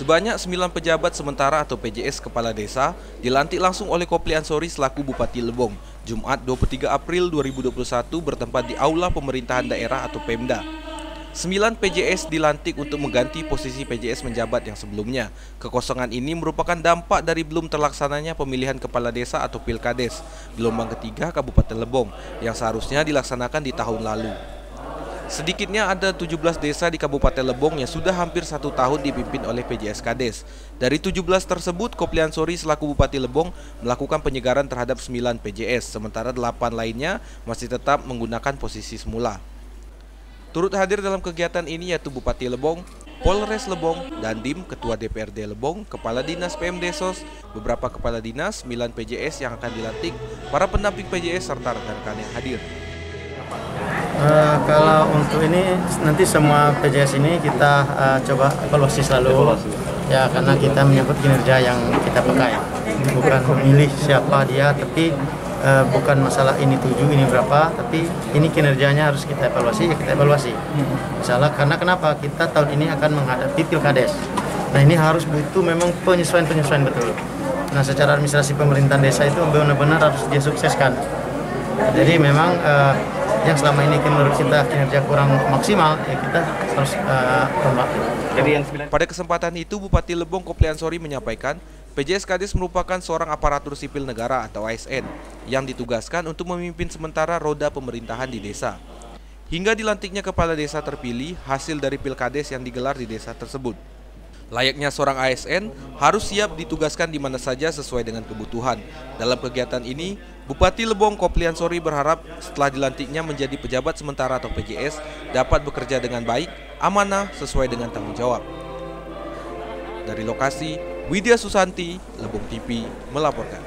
Sebanyak 9 pejabat sementara atau PJS Kepala Desa dilantik langsung oleh Kopli Ansori selaku Bupati Lebong, Jumat 23 April 2021 bertempat di Aula Pemerintahan Daerah atau Pemda. 9 PJS dilantik untuk mengganti posisi PJS menjabat yang sebelumnya. Kekosongan ini merupakan dampak dari belum terlaksananya pemilihan Kepala Desa atau Pilkades, gelombang ketiga Kabupaten Lebong, yang seharusnya dilaksanakan di tahun lalu. Sedikitnya ada 17 desa di Kabupaten Lebong yang sudah hampir 1 tahun dipimpin oleh PJS Kades. Dari 17 tersebut, Kopli Ansori selaku Bupati Lebong melakukan penyegaran terhadap 9 PJS, sementara 8 lainnya masih tetap menggunakan posisi semula. Turut hadir dalam kegiatan ini yaitu Bupati Lebong, Polres Lebong, Dandim, Ketua DPRD Lebong, Kepala Dinas PMDesos, beberapa Kepala Dinas, 9 PJS yang akan dilantik, para pendamping PJS serta rekan-rekan yang hadir. Kalau untuk ini nanti semua PJS ini kita coba evaluasi selalu. Ya, karena kita menyangkut kinerja yang kita pakai, bukan memilih siapa dia, tapi bukan masalah ini 7 ini berapa, tapi ini kinerjanya harus kita evaluasi, ya kita evaluasi. Misalnya karena kenapa kita tahun ini akan menghadapi Pilkades. Nah, ini harus butuh memang penyesuaian betul. Nah, secara administrasi pemerintahan desa itu benar-benar harus disukseskan. Jadi memang yang selama ini menurut kita kinerja kurang maksimal, ya kita harus rombak. Pada kesempatan itu, Bupati Lebong Kopli Ansori menyampaikan, PJS Kades merupakan seorang aparatur sipil negara atau ASN yang ditugaskan untuk memimpin sementara roda pemerintahan di desa. Hingga dilantiknya kepala desa terpilih hasil dari Pilkades yang digelar di desa tersebut. Layaknya seorang ASN harus siap ditugaskan di mana saja sesuai dengan kebutuhan. Dalam kegiatan ini, Bupati Lebong Kopli Ansori berharap setelah dilantiknya menjadi pejabat sementara atau PJS dapat bekerja dengan baik, amanah, sesuai dengan tanggung jawab. Dari lokasi, Widya Susanti, Lebong TV melaporkan.